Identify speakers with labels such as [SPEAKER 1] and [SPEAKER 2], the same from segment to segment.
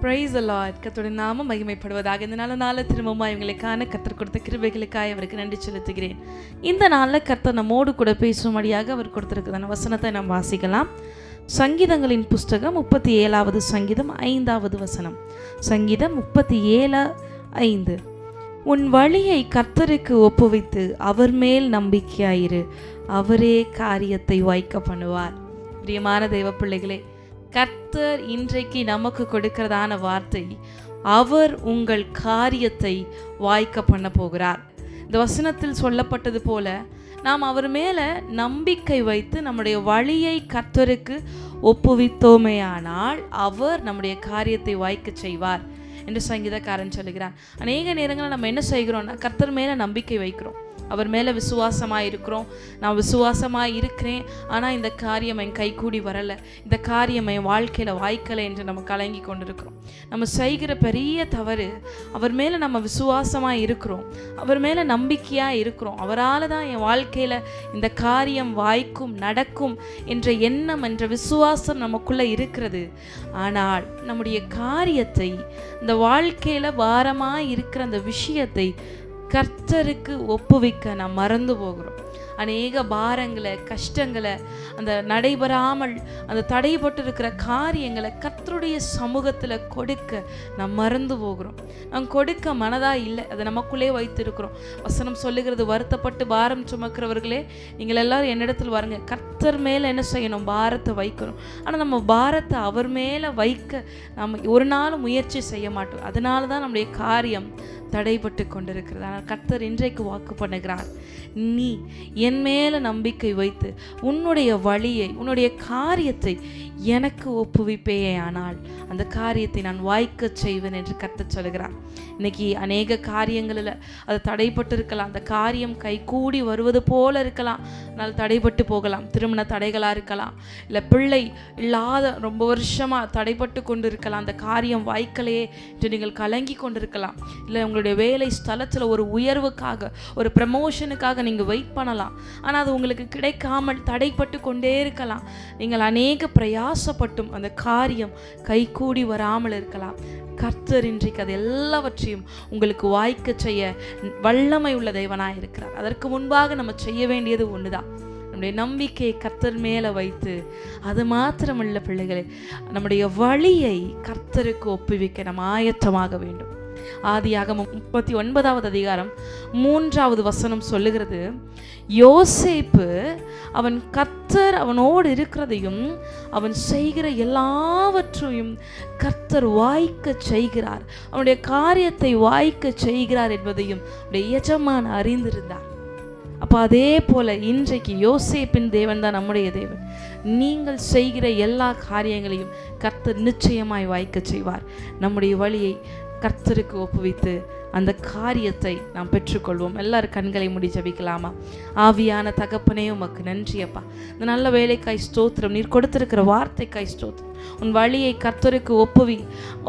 [SPEAKER 1] Praise the Lord. கர்த்தருடைய நாமம் மகிமைப்படுவதாக. இந்த நாளில் திரும்பவும் இவங்களுக்கான கர்த்தர் கொடுத்த கிருபைகளுக்காக அவருக்கு நன்றி செலுத்துகிறேன். இந்த நாளில் கர்த்தர் நம்மோடு கூட பேசும்படியாக அவர் கொடுத்திருக்கிறதான வசனத்தை நாம் வாசிக்கலாம். சங்கீதங்களின் புஸ்தகம் 37வது சங்கீதம் 5வது வசனம். சங்கீதம் 37:5. உன் வழியை கர்த்தருக்கு ஒப்புவித்து அவர் மேல் நம்பிக்கையாயிரு, அவரே காரியத்தை வாய்க்க பண்ணுவார். பிரியமான தெய்வ பிள்ளைகளே, கர்த்தர் இன்றைக்கு நமக்கு கொடுக்கிறதான வார்த்தை, அவர் உங்கள் காரியத்தை வாய்க்க பண்ண போகிறார். இந்த வசனத்தில் சொல்லப்பட்டது போல நாம் அவர் மேலே நம்பிக்கை வைத்து நம்முடைய வழியை கர்த்தருக்கு ஒப்புவித்தோமேயானால் அவர் நம்முடைய காரியத்தை வாய்க்க செய்வார் என்று சங்கீதக்காரன் சொல்லுகிறார். அநேக நேரங்களில் நம்ம என்ன செய்கிறோம்னா, கர்த்தர் மேலே நம்பிக்கை வைக்கிறோம், அவர் மேலே விசுவாசமாக இருக்கிறோம். நான் விசுவாசமாக இருக்கிறேன், ஆனால் இந்த காரியம் என் கைகூடி வரலை, இந்த காரியம் என் வாழ்க்கையில் வாய்க்கலை என்று நம்ம கலங்கி கொண்டிருக்கிறோம். நம்ம செய்கிற பெரிய தவறு, அவர் மேலே நம்ம விசுவாசமாக இருக்கிறோம், அவர் மேலே நம்பிக்கையாக இருக்கிறோம், அவரால் தான் என் வாழ்க்கையில் இந்த காரியம் வாய்க்கும் நடக்கும் என்ற எண்ணம் என்ற விசுவாசம் நமக்குள்ளே இருக்கிறது. ஆனால் நம்முடைய காரியத்தை, இந்த வாழ்க்கையில் பாரமாக இருக்கிற அந்த விஷயத்தை கர்த்தருக்கு ஒப்புவிக்க நாம் மறந்து போகிறோம். அநேக பாரங்களை, கஷ்டங்களை, அந்த நடைபெறாமல் அந்த தடைப்பட்டு இருக்கிற காரியங்களை கர்த்தருடைய சமூகத்தில் கொடுக்க நாம் மறந்து போகிறோம். நாம் கொடுக்க மனதாக இல்லை, அதை நமக்குள்ளே வைத்திருக்கிறோம். வசனம் சொல்லுகிறது, வருத்தப்பட்டு பாரம் சுமக்கிறவர்களே நீங்கள் எல்லாரும் என்னிடத்தில் வாருங்க. கர்த்தர் மேலே என்ன செய்யணும்? பாரத்தை வைக்கணும். ஆனால் நம்ம பாரத்தை அவர் மேலே வைக்க நம்ம ஒரு நாள் முயற்சி செய்ய மாட்டோம். அதனால தான் நம்முடைய காரியம் தடைபட்டு கொண்டிருக்கிறது. ஆனால் கர்த்தர் இன்றைக்கு வாக்கு பண்ணுகிறார், நீ என் மேலே நம்பிக்கை வைத்து உன்னுடைய வழியை, உன்னுடைய காரியத்தை எனக்கு ஒப்புவிப்பேயே, ஆனால் அந்த காரியத்தை நான் வாய்க்க செய்வேன் என்று கர்த்தர் சொல்கிறார். இன்னைக்கு அநேக காரியங்களில் அது தடைப்பட்டு இருக்கலாம். அந்த காரியம் கைகூடி வருவது போல இருக்கலாம், ஆனால் தடைப்பட்டு போகலாம். திருமண தடைகளாக இருக்கலாம், இல்லை பிள்ளை இல்லாத ரொம்ப வருஷமாக தடைப்பட்டு கொண்டு இருக்கலாம். அந்த காரியம் வாய்க்கலையே என்று நீங்கள் கலங்கி கொண்டிருக்கலாம். இல்லை உங்களுடைய வேலை ஸ்தலத்தில் ஒரு உயர்வுக்காக, ஒரு ப்ரமோஷனுக்காக நீங்கள் வெயிட் பண்ணலாம், ஆனால் அது உங்களுக்கு கிடைக்காமல் தடைப்பட்டு கொண்டே இருக்கலாம். நீங்கள் அநேக பிரயாசப்பட்டும் அந்த காரியம் கைகூடி வராமல் இருக்கலாம். கர்த்தர் இன்றைக்கு அது எல்லாவற்றையும் உங்களுக்கு வாய்க்க செய்ய வல்லமை உள்ள தேவனாக இருக்கிறார். அதற்கு முன்பாக நம்ம செய்ய வேண்டியது ஒன்றுதான், நம்முடைய நம்பிக்கையை கர்த்தர் மேலே வைத்து, அது மாத்திரமல்ல பிள்ளைகளே, நம்முடைய வழியை கர்த்தருக்கு ஒப்புவிக்க நம்ம ஆயத்தமாக வேண்டும். ஆதியாகமம் 39வது அதிகாரம் 3வது வசனம் சொல்லுகிறது, யோசேப்பு அவன் கர்த்தர் அவனோடு இருக்கிறதையும் அவன் செய்கிற எல்லாவற்றையும் கர்த்தர் வாய்க்க செய்கிறார், அவனுடைய காரியத்தை வாய்க்க செய்கிறார் என்பதையும் எஜமான் அறிந்திருந்தார். அப்போ அதே போல இன்றைக்கு யோசேப்பின் தேவன் தான் நம்முடைய தேவன். நீங்கள் செய்கிற எல்லா காரியங்களையும் கர்த்தர் நிச்சயமாய் வாய்க்க செய்வார். நம்முடைய வழியை கர்த்தருக்கு ஒப்புவித்து அந்த காரியத்தை நாம் பெற்றுக்கொள்வோம். எல்லாரும் கண்களை மூடி ஜெபிக்கலாமா? ஆவியான தகப்பனே, உமக்கு நன்றி அப்பா. இந்த நல்ல வேலைக்காய் ஸ்தோத்திரம், நீர் கொடுத்திருக்கிற வார்த்தைக்காய் ஸ்தோத்திரம். உன் வழியை கர்த்தருக்கு ஒப்புவி,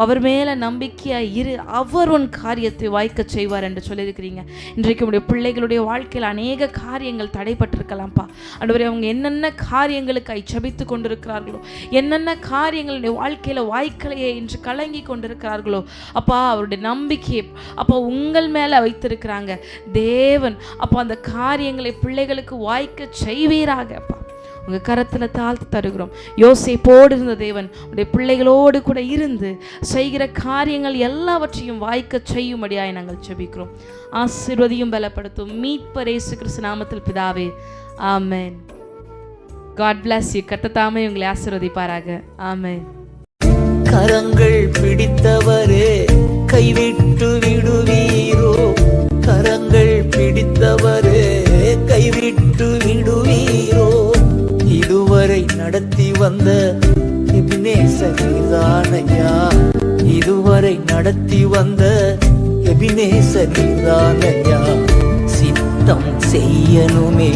[SPEAKER 1] அவர் மேலே நம்பிக்கையாக இரு, அவர் உன் காரியத்தை வாய்க்க செய்வார் என்று சொல்லியிருக்கிறீங்க. இன்றைக்கு உடைய பிள்ளைகளுடைய வாழ்க்கையில் அநேக காரியங்கள் தடைப்பட்டிருக்கலாம்ப்பா. ஆண்டவரே, அவங்க என்னென்ன காரியங்களுக்காய் ஜெபித்து கொண்டிருக்கிறார்களோ, என்னென்ன காரியங்களுடைய வாழ்க்கையில் வாய்க்கலையே என்று கலங்கி கொண்டிருக்கிறார்களோ அப்பா, அவருடைய நம்பிக்கையை அப்போ உங்கள் மேலே வைத்திருக்கிறாங்க தேவன். அப்போ அந்த காரியங்களை பிள்ளைகளுக்கு வாய்க்க செய்வீராக அப்பா. உங்கள் கரத்தில் தாழ்த்து தருகிறோம். யோசேப்போடு இருந்த தேவன் உடைய பிள்ளைகளோடு கூட இருந்து செய்கிற காரியங்கள் எல்லாவற்றையும் வாய்க்க செய்யும்படியாய் நாங்கள் ஜெபிக்கிறோம். ஆசீர்வதியும் பலப்படுத்தும் மீட்பர் இயேசு கிறிஸ்து நாமத்தில் பிதாவே, ஆமென். God bless you. கர்த்தர் தாமே உங்களை ஆசீர்வதிப்பாராக. ஆமென்.
[SPEAKER 2] கரங்கள் பிடித்தவரே கைவிட்டு விடுவீரோ, கரங்கள் பிடித்தவரே கைவிட்டு விடுவீரோ, இதுவரை நடத்தி வந்த எபினேசர் நீர்தானையா, இதுவரை நடத்தி வந்த எபினேசர் நீர்தானையா, சித்தம் செய்யணுமே